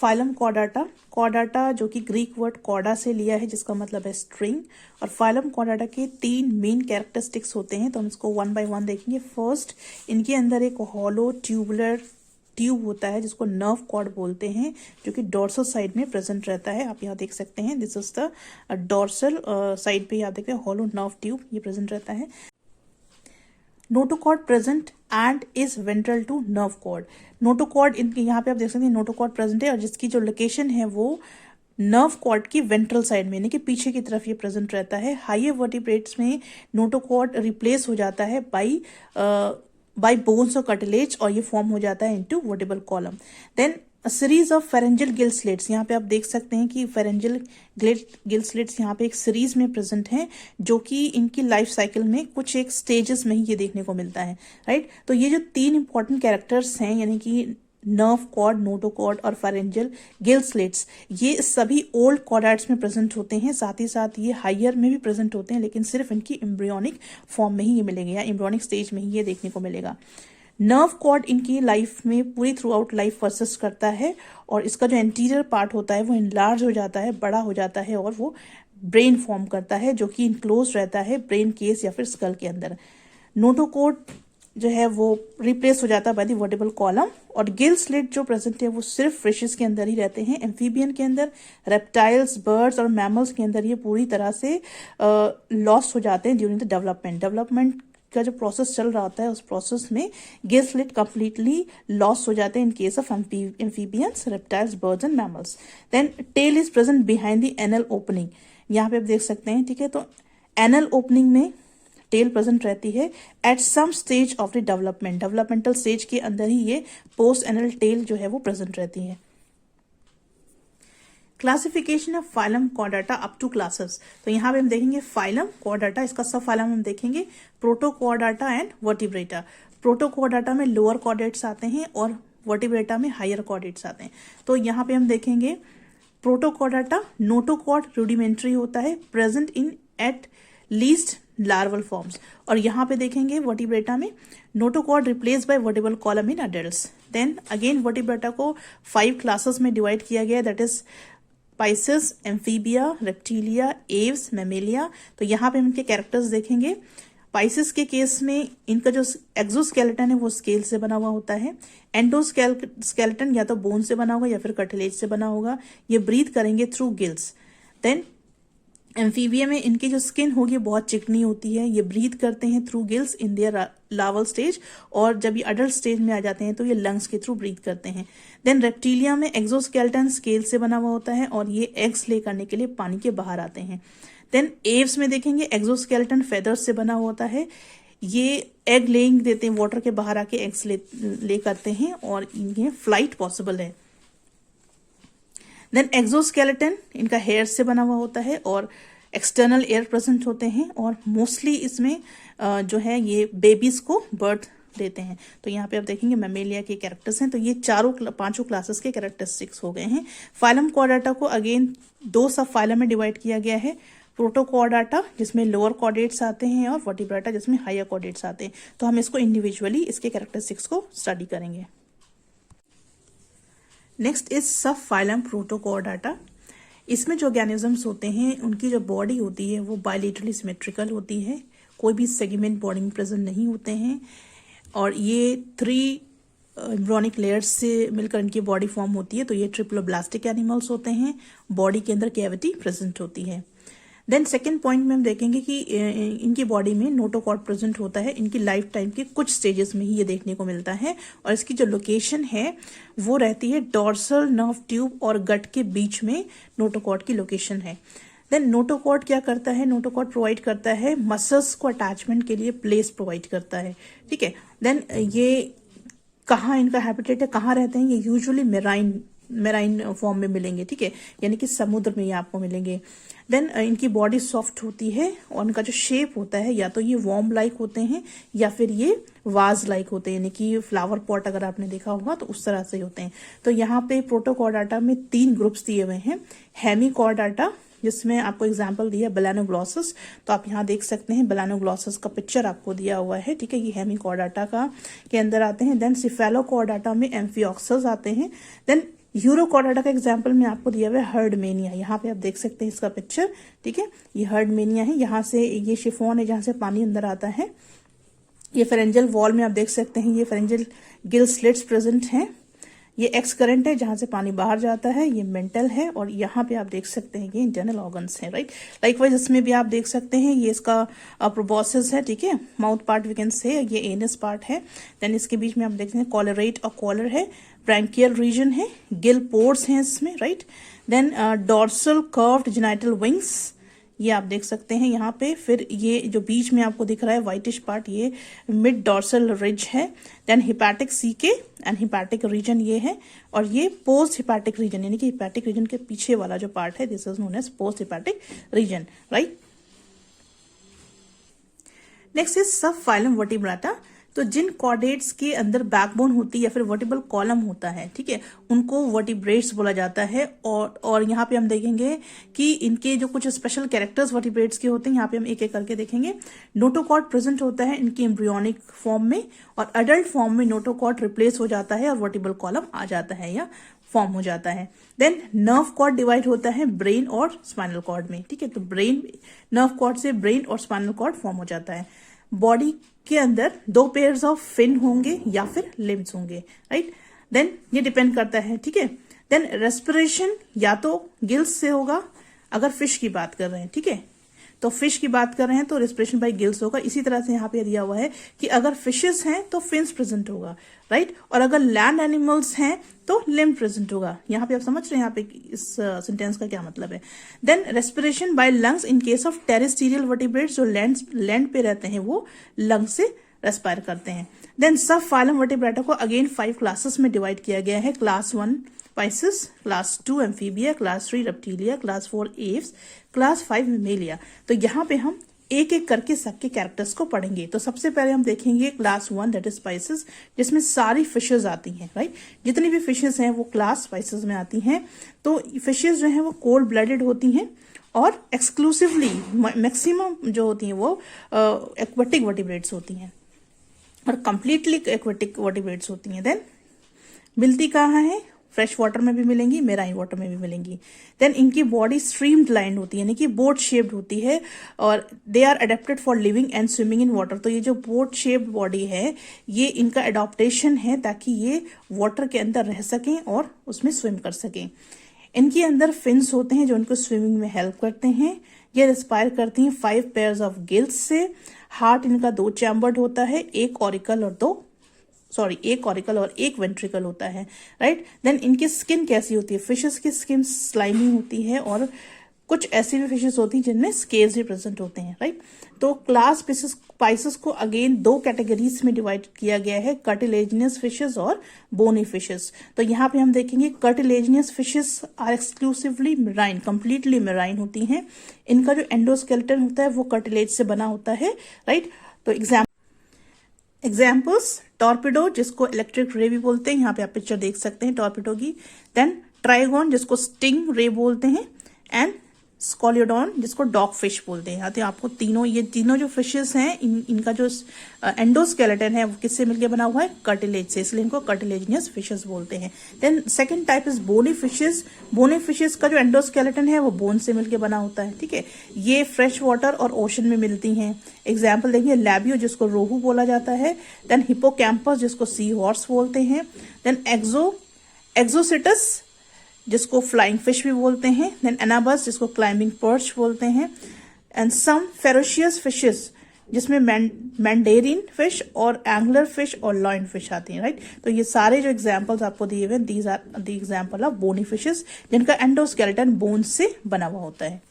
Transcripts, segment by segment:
Phylum Chordata. Chordata जो कि Greek word chorda से लिया है, जिसका मतलब है स्ट्रिंग। और फाइलम कॉर्डाटा के 3 मेन कैरेक्टरिस्टिक्स होते हैं, तो हम इसको वन बाय वन देखेंगे। फर्स्ट, इनके अंदर एक हॉलो ट्यूबुलर ट्यूब होता है जिसको नर्व कॉर्ड बोलते हैं, जो कि डोर्सल साइड में प्रेजेंट रहता है। आप यहाँ देख सकते हैं, this is the dorsal side पे आप देखते हैं हॉलो नर्व ट्यूब ये प्रेजेंट रहता है। Notochord present and is ventral to nerve cord. Notochord इनके यहाँ पे आप देख सकते हैं नोटोकॉर्ड प्रेजेंट है, और जिसकी जो लोकेशन है वो नर्व कॉर्ड की वेंट्रल साइड में, यानी कि पीछे की तरफ ये प्रेजेंट रहता है। हायर वर्टिब्रेट्स में नोटोकॉर्ड रिप्लेस हो जाता है बाय बोन्स और कार्टिलेज, और ये फॉर्म हो जाता है into vertebral column. Then series of pharyngeal gill slits, यहाँ पे आप देख सकते हैं कि फेरेंजियल गिल स्लिट्स यहाँ पे एक सीरीज में प्रेजेंट हैं, जो कि इनकी लाइफ साइकिल में कुछ एक स्टेजेस में ही ये देखने को मिलता है, राइट। तो ये जो 3 इंपॉर्टेंट कैरेक्टर्स हैं, यानी कि नर्व कॉर्ड, नोटोकॉर्ड और फेरेंजियल गिल स्लिट्स, ये सभी ओल्ड कॉर्डाइट्स में प्रेजेंट होते हैं। साथ ही साथ ये हायर में भी प्रेजेंट होते हैं, लेकिन सिर्फ इनकी एम्ब्रियोनिक फॉर्म में ही ये मिलेंगे, या एम्ब्रियोनिक स्टेज में ही ये देखने को मिलेगा। नर्व कॉर्ड इनकी लाइफ में पूरी थ्रू आउट लाइफ परसिस्ट करता है, और इसका जो एंटीरियर पार्ट होता है वो इनलार्ज हो जाता है, बड़ा हो जाता है, और वो ब्रेन फॉर्म करता है, जो कि इनक्लोज रहता है ब्रेन केस या फिर स्कल के अंदर। नोटोकॉर्ड जो है वो रिप्लेस हो जाता है बाय द वर्टिब्रल कॉलम, और गिल स्लिट जो प्रेजेंट है वो सिर्फ फिशेस के अंदर ही रहते हैं। एम्फीबियन के अंदर, रेप्टाइल्स, बर्ड्स और मैमल्स के अंदर ये पूरी तरह से लॉस्ट हो जाते हैं ड्यूरिंग द डेवलपमेंट का जो प्रोसेस चल रहा होता है, उस प्रोसेस में गिल स्लिट कंप्लीटली लॉस हो जाते हैं in case of amphibians, reptiles, birds and mammals. Then tail is present behind the anal opening, यहाँ पे आप देख सकते हैं, ठीक है। तो एनल ओपनिंग में टेल प्रेजेंट रहती है at some stage of the developmental stage के अंदर ही ये पोस्ट एनल टेल जो है वो प्रेजेंट रहती है। Classification of phylum Chordata up to classes, तो यहाँ पे हम देखेंगे फाइलम कॉर्डाटा, इसका सब फाइलम हम देखेंगे, प्रोटोकॉर्डाटा एंड वर्टिब्रेटा। प्रोटोकॉर्डाटा में लोअर कॉर्डेट्स आते हैं और वर्टिब्रेटा में हायर कॉर्डेट्स आते हैं। तो यहाँ पे हम देखेंगे प्रोटोकॉर्डाटा नोटोकॉर्ड रूडिमेंट्री होता है, present in at least larval forms, और यहाँ पे देखेंगे वर्टिब्रेटा में notochord replace by vertebral column in adults. Then again Vertebrata को 5 क्लासेस में डिवाइड किया गया, that is Pisces, Amphibia, Reptilia, Aves, Mammalia. तो यहाँ पे हम इनके कैरेक्टर्स देखेंगे। पाइसेस के केस में इनका जो एक्सोस्केलेटन है वो स्केल से बना हुआ होता है। एंडोस्केलेटन या तो बोन से बना होगा या फिर कार्टिलेज से बना होगा। ये ब्रीथ करेंगे थ्रू गिल्स। देन एम्फीबिया में इनकी जो स्किन होगी बहुत चिकनी होती है, ये ब्रीथ करते हैं through gills in their larval stage, और जब ये अडल्ट स्टेज में आ जाते हैं तो ये लंग्स के थ्रू ब्रीथ करते हैं। देन रेप्टिलिया में एक्सोस्केलेटन स्केल से बना हुआ होता है, और ये एग्स ले करने के लिए पानी के बाहर आते हैं। देन एव्स में देखेंगे एक्सोस्केलेटन फेदर्स से बना होता है, ये एग लेइंग देते हैं, वाटर के बाहर आके एग्स ले करते हैं, और इनके फ्लाइट पॉसिबल है। देन एक्सोस्केलेटन इनका हेयर से बना हुआ होता है, और एक्सटर्नल एयर प्रेजेंट होते हैं, और मोस्टली इसमें जो है ये बेबीज को बर्थ देते हैं। तो यहाँ पे आप देखेंगे मैमेलिया के कैरेक्टर्स हैं। तो ये 5 क्लासेस के कैरेक्टरिस्टिक्स हो गए हैं। फाइलम कॉर्डाटा को अगेन 2 सब फाइलम में डिवाइड किया गया है, प्रोटोकॉर्डाटा जिसमें लोअर कॉर्डेट्स आते हैं, और वर्टिब्रेटा जिसमें हायर कॉर्डेट्स आते हैं। तो हम इसको इंडिविजुअली इसके कैरेक्टरिस्टिक्स को स्टडी करेंगे। Next is sub phylum प्रोटोकॉर्डाटा। इसमें जो ऑर्गेनिजम्स होते हैं उनकी जो बॉडी होती है वो बायलेटरली सिमेट्रिकल होती है, कोई भी सेगमेंट बॉडी में प्रेजेंट नहीं होते हैं, और ये 3 एम्ब्रियोनिक लेयर्स से मिलकर इनकी बॉडी फॉर्म होती है। तो ये ट्रिप्लोब्लास्टिक एनिमल्स होते हैं, बॉडी के अंदर कैविटी प्रेजेंट होती है। देन सेकेंड पॉइंट में हम देखेंगे कि इनकी बॉडी में नोटोकॉर्ड प्रेजेंट होता है, इनकी लाइफ टाइम के कुछ स्टेजेस में ही ये देखने को मिलता है, और इसकी जो लोकेशन है वो रहती है डोर्सल नर्व ट्यूब और गट के बीच में नोटोकॉर्ड की लोकेशन है। देन नोटोकॉर्ड क्या करता है, नोटोकॉर्ड प्रोवाइड करता है मसल्स को अटैचमेंट के लिए प्लेस प्रोवाइड करता है, ठीक है। देन ये कहाँ इनका हैबिटेट है, कहाँ रहते हैं, ये यूजुअली मेराइन फॉर्म में मिलेंगे, ठीक है, यानी कि समुद्र में ये आपको मिलेंगे। देन इनकी बॉडी सॉफ्ट होती है, और इनका जो शेप होता है या तो ये वॉर्म लाइक होते हैं या फिर ये वाज लाइक होते हैं, यानी कि फ्लावर पॉट अगर आपने देखा होगा तो उस तरह से होते हैं। तो यहाँ पे प्रोटोकॉर्डाटा में 3 ग्रुप्स दिए हुए हैं। हेमीकॉर्डाटा, जिसमें आपको एग्जाम्पल दिया है बेलानोग्लॉसस, तो आप यहाँ देख सकते हैं बेलानोग्लॉसस का पिक्चर आपको दिया हुआ है, ठीक है, ये हेमीकॉर्डाटा का के अंदर आते हैं। देन सिफेलोकॉर्डाटा में एम्फिऑक्सस आते हैं। देन यूरोकॉर्डाटा का एग्जाम्पल में आपको दिया हुआ है हर्डमेनिया, यहाँ पे आप देख सकते हैं इसका पिक्चर, ठीक है। ये हर्डमेनिया है, यहाँ से ये शिफॉन है जहाँ से पानी अंदर आता है। ये फेरेंजियल वॉल में आप देख सकते हैं ये फेरेंजियल गिल स्लिट्स प्रेजेंट हैं। ये एक्स करंट है जहां से पानी बाहर जाता है, ये मेंटल है, और यहाँ पे आप देख सकते हैं ये इंटरनल ऑर्गन्स हैं, राइट। लाइकवाइज इसमें भी आप देख सकते हैं ये इसका प्रोबोसिस है, ठीक है। Mouth part we can say, ये एनस पार्ट है। देन इसके बीच में आप देखते हैं कॉलरेट और कॉलर है, ब्रैंकियल रीजन है, गिल पोर्स हैं इसमें, right. Then dorsal curved genital wings, ये आप देख सकते हैं यहाँ पे। फिर ये जो बीच में आपको दिख रहा है व्हाइटिश पार्ट, ये मिड डॉर्सल रिज है। Then hepatic caeca and hepatic region ये है, और ये पोस्ट हिपैटिक रीजन, यानी कि हिपैटिक रीजन के पीछे वाला जो पार्ट है, this is known as post hepatic region, right. Next is sub phylum Vertebrata. तो जिन कॉर्डेट्स के अंदर बैकबोन होती है या फिर वर्टिबल कॉलम होता है, ठीक है, उनको वर्टिब्रेट्स बोला जाता है। और यहाँ पे हम देखेंगे कि इनके जो कुछ स्पेशल कैरेक्टर्स वर्टिब्रेट्स के होते हैं, यहाँ पे हम एक एक करके देखेंगे। नोटोकॉर्ड प्रेजेंट होता है इनके एम्ब्रियोनिक फॉर्म में, और अडल्ट फॉर्म में नोटोकॉर्ड रिप्लेस हो जाता है और वर्टिबल कॉलम आ जाता है या फॉर्म हो जाता है। देन नर्व कॉर्ड डिवाइड होता है ब्रेन और स्पाइनल कॉर्ड में, ठीक है। तो ब्रेन, नर्व कॉर्ड से ब्रेन और स्पाइनल कॉर्ड फॉर्म हो जाता है। बॉडी के अंदर 2 पेयर्स ऑफ फिन होंगे या फिर लिम्स होंगे, राइट। देन ये डिपेंड करता है, ठीक है। देन रेस्पिरेशन या तो गिल्स से होगा, अगर फिश की बात कर रहे हैं, ठीक है, तो फिश की बात कर रहे हैं तो रेस्पिरेशन बाय गिल्स होगा। इसी तरह से यहाँ पे दिया हुआ है कि अगर फिशेस हैं तो फिन्स प्रेजेंट होगा, राइट। और अगर लैंड एनिमल्स हैं तो लिम्ब प्रेजेंट होगा। यहाँ पे आप समझ रहे हैं यहाँ पे इस सेंटेंस का क्या मतलब है। Then respiration by lungs in case of terrestrial vertebrates, जो लैंड पे रहते हैं वो लंग से रेस्पायर करते हैं। देन सब फाइलम वर्टिब्रेटा को अगेन 5 क्लासेस में डिवाइड किया गया है। Class 1 Pisces, class 2 amphibia, class 3 reptilia, class 4 Aves, class 5 Mammalia. तो यहाँ पे हम एक एक करके सबके कैरेक्टर्स को पढ़ेंगे। तो सबसे पहले हम देखेंगे क्लास 1 दैट इज स्पाइसेस, जिसमें सारी फिशेज आती हैं, राइट। जितनी भी फिशेज हैं वो क्लास स्पाइसेस में आती हैं। तो फिशेज जो हैं वो कोल्ड ब्लडेड होती हैं और एक्सक्लूसिवली मैक्सिमम जो होती हैं वो एक्वेटिक वर्टिब्रेट्स होती हैं और कंप्लीटली एक्वेटिक वर्टिब्रेट्स होती हैं। देन मिलती कहाँ है, फ्रेश वाटर में भी मिलेंगी, मेराइन वाटर में भी मिलेंगी। देन इनकी बॉडी स्ट्रीम्ड लाइन होती है, यानी कि बोट शेप्ड होती है, और they are adapted for living and swimming in water. तो ये जो बोट शेप्ड बॉडी है ये इनका एडॉप्टेशन है ताकि ये वाटर के अंदर रह सकें और उसमें स्विम कर सकें। इनके अंदर फिन्स होते हैं जो इनको स्विमिंग में हेल्प करते हैं। ये रेस्पायर करती हैं 5 पेयर्स ऑफ गिल्स से। हार्ट इनका 2 चैम्बर्ड होता है, एक ऑरिकल और एक वेंट्रिकल होता है, राइट। देन इनकी स्किन कैसी होती है, फिशेस की स्किन स्लाइमी होती है, और कुछ ऐसी भी फिशेस होती हैं जिनमें स्केल्स भी प्रेजेंट होते हैं, राइट। तो क्लास स्पाइसेस को अगेन 2 कैटेगरीज में डिवाइड किया गया है, कार्टिलेजिनियस फिशेस और बोनी फिशेस। तो यहाँ पे हम देखेंगे cartilaginous fishes are exclusively marine, completely marine होती हैं। इनका जो एंडोस्केलेटन होता है वो कार्टिलेज से बना होता है, राइट। तो एग्जाम्पल्स, टॉर्पिडो जिसको इलेक्ट्रिक रे भी बोलते हैं, यहाँ पे आप पिक्चर देख सकते हैं टॉर्पिडो की। देन ट्राइगोन जिसको स्टिंग रे बोलते हैं, एंड स्कॉलियोडॉन जिसको डॉग फिश बोलते हैं। यहाँ तो आपको ये तीनों जो फिशेस हैं इनका जो एंडोस्केलेटन है वो किससे मिलकर बना हुआ है, कार्टिलेज से, इसलिए इनको कार्टिलेजिनियस फिशेस बोलते हैं। Then second type is bony fishes. Bony fishes का जो एंडोस्केलेटन है वो बोन से मिलकर बना होता है, ठीक है। ये फ्रेश वाटर और ओशन में मिलती हैं। एग्जाम्पल देखिए, लैबियो जिसको रोहू बोला जाता है, देन हिपोकैम्पस जिसको सी हॉर्स बोलते हैं, देन एक्सोसिटस जिसको फ्लाइंग फिश भी बोलते हैं, देन एनाबस जिसको क्लाइंबिंग पर्च बोलते हैं, एंड सम फेरोशियस फिशेस जिसमें मैंडेरिन फिश और एंगलर फिश और लॉइन फिश आती हैं, राइट। तो ये सारे जो एग्जांपल्स आपको दिए हुए, these are the example of bony fishes जिनका एंडोस्केलेटन बोन से बना हुआ होता है।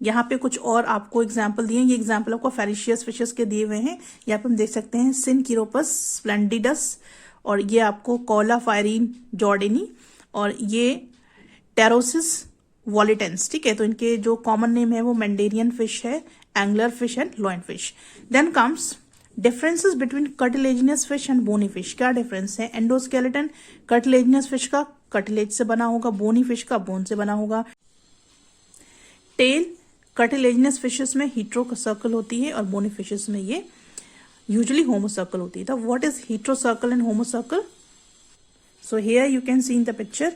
यहाँ पे कुछ और आपको एग्जाम्पल दिए हैं। ये एग्जाम्पल आपको फेरिशियस फिशेस के दिए हुए हैं। यहाँ पे हम देख सकते हैं सिनकिरोपस स्प्लेंडिडस, और ये आपको कॉला फायरीन जॉर्डेनी, और ये टेरोसिस वॉलिटेंस, ठीक है। तो इनके जो कॉमन नेम है वो मैंडेरियन फिश है, angler fish and lion fish. Then comes differences between cartilaginous fish and bony fish. क्या डिफरेंस है, एंडोस्केलेटन कार्टिलेजिनियस फिश का कार्टिलेज से बना होगा, बोनी फिश का बोन से बना होगा। टेल कार्टिलेजिनियस फिशेस में हीट्रो सर्कल होती है और बोनी फिशेस में ये यूजुअली होमो सर्कल होती है। तो what is hetero circle and homo circle? So here you can see in the picture,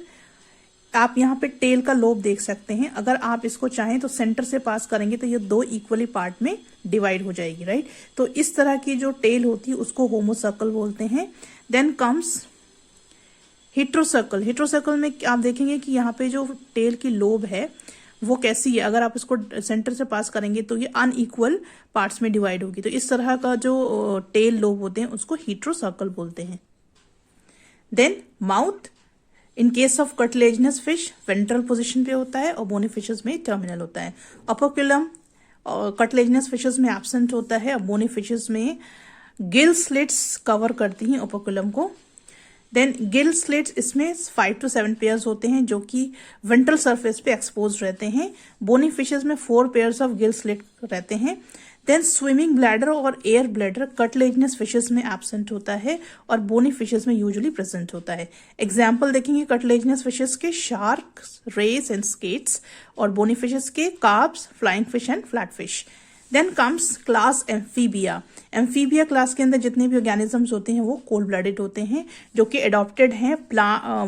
आप यहाँ पे टेल का लोब देख सकते हैं। अगर आप इसको चाहें तो सेंटर से पास करेंगे तो ये 2 इक्वली पार्ट में डिवाइड हो जाएगी, राइट। तो इस तरह की जो टेल होती है उसको होमोसर्कल बोलते हैं। Then comes heterocercal. हेट्रोसर्कल में आप देखेंगे कि यहाँ पे जो टेल की लोब है वो कैसी है, अगर आप इसको सेंटर से पास करेंगे तो ये अनइक्वल पार्ट्स में डिवाइड होगी। तो इस तरह का जो टेल लोब होते हैं उसको हेट्रोसर्कल बोलते हैं। Then mouth, in case of cartilaginous fish ventral position पे होता है और बोनी फिशेस में टर्मिनल होता है। ओपर्कुलम कार्टिलेजिनस फिशेस में एब्सेंट होता है और बोनी फिशेस में गिल स्लिट्स कवर करती हैं ओपर्कुलम को। देन गिल स्लिट्स, इसमें 5 to 7 पेयर्स होते हैं जो कि वेंट्रल सरफेस पे एक्सपोज रहते हैं। बोनी फिशेस में 4 पेयर्स ऑफ गिल स्लिट रहते हैं। देन स्विमिंग ब्लैडर और एयर ब्लैडर कार्टिलेजिनस फिशेस में एब्सेंट होता है और बोनी फिशेस में यूजुअली प्रेजेंट होता है। एग्जाम्पल देखेंगे कार्टिलेजिनस फिशेस के शार्क, रेस एंड स्केट्स, और बोनी फिशेस के carps, flying fish and flat fish. Then comes class Amphibia. Amphibia class के अंदर जितने भी ऑर्गेनिजम्स होते हैं वो कोल्ड ब्लडेड होते हैं, जो कि एडॉप्टेड हैं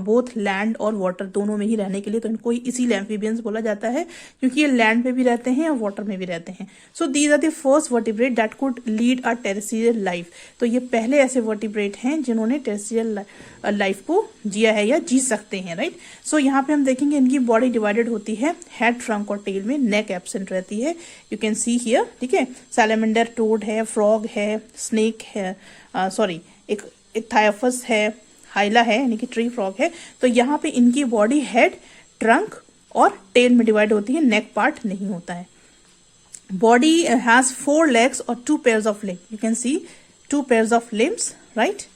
बोथ लैंड और वाटर दोनों में ही रहने के लिए। तो इनको इसीलिए एम्फीबियंस बोला जाता है क्योंकि ये लैंड पे भी रहते हैं और वाटर में भी रहते हैं। So these are the first vertebrate that could lead a terrestrial life. तो ये पहले ऐसे वर्टिब्रेट हैं जिन्होंने टेरेस्ट्रियल लाइफ को जिया है या जी सकते हैं, राइट। सो यहाँ पे हम देखेंगे इनकी बॉडी डिवाइडेड होती है हेड, ट्रंक और टेल में, नेक एब्सेंट रहती है। यू कैन सी हियर, ठीक है। सैलेमेंडर, टोड है, फ्रॉग है, स्नेक है, एक थायोफस है, हाइला है यानी कि ट्री फ्रॉग है। तो यहाँ पे इनकी बॉडी हेड, ट्रंक और टेल में डिवाइड होती है, नेक पार्ट नहीं होता है। बॉडी हैज 4 legs और 2 pairs of limbs. You can see 2 pairs of limbs, right?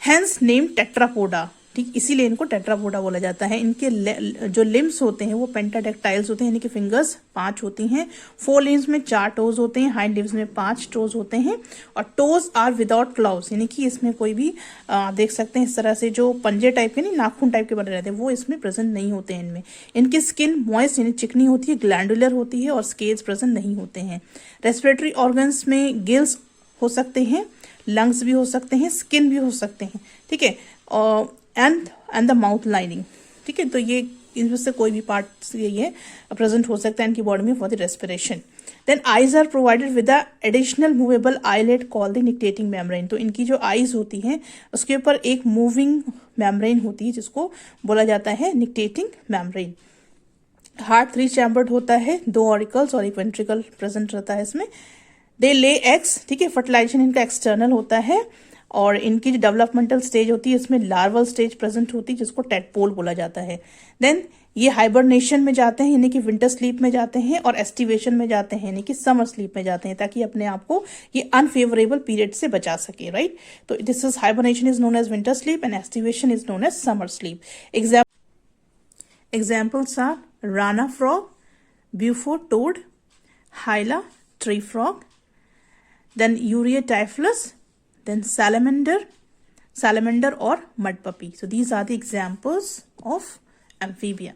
Hence name tetrapoda. ठीक, इसीलिए इनको टेट्रापोडा बोला जाता है। इनके जो लिम्स होते हैं वो पेंटाडेक्टाइल्स होते हैं, यानी कि फिंगर्स 5 होती हैं। 4 लिम्स में 4 टोज होते हैं, हाइंड लिम्स में 5 टोज होते हैं और टोज आर विदाउट क्लाउज, यानी कि इसमें कोई भी देख सकते हैं इस तरह से जो पंजे टाइप के, नहीं नाखून टाइप के बने रहते हैं, वो इसमें प्रेजेंट नहीं होते हैं इनमें। इनकी स्किन मॉइस्ट यानी चिकनी होती है, ग्लैंडुलर होती है और स्केल्स प्रेजेंट नहीं होते हैं। रेस्पिरेटरी ऑर्गन्स में गिल्स हो सकते हैं, लंग्स भी हो सकते हैं, स्किन भी हो सकते हैं, ठीक है, और एंड द माउथ लाइनिंग, ठीक है। तो ये इनमें से कोई भी पार्ट ये प्रेजेंट हो सकता है इनकी बॉडी में for the respiration. Then eyes are provided with the additional movable eyelid called the nictitating membrane. तो इनकी जो आईज होती हैं उसके ऊपर एक मूविंग मेम्ब्रेन होती है जिसको बोला जाता है निक्टेटिंग मेम्ब्रेन। हार्ट 3 चैम्बर्ड होता है, 2 ऑरिकल्स और एक वेंट्रिकल प्रेजेंट रहता है इसमें। दे ले एग्स, ठीक है, फर्टिलाइजेशन इनका एक्सटर्नल होता है और इनकी जो डेवलपमेंटल स्टेज होती है इसमें लार्वल स्टेज प्रेजेंट होती है जिसको टेडपोल बोला जाता है। देन ये हाइबरनेशन में जाते हैं यानी कि विंटर स्लीप में जाते हैं और एस्टिवेशन में जाते हैं यानी कि समर स्लीप में जाते हैं, ताकि अपने आप को ये अनफेवरेबल पीरियड से बचा सके, राइट। तो this is hibernation is known as winter sleep and aestivation is known as summer sleep. Examples are rana frog, bufo toad, hyla tree frog, then ureotyphlops, then salamander or mud puppy. So these are the examples of amphibia.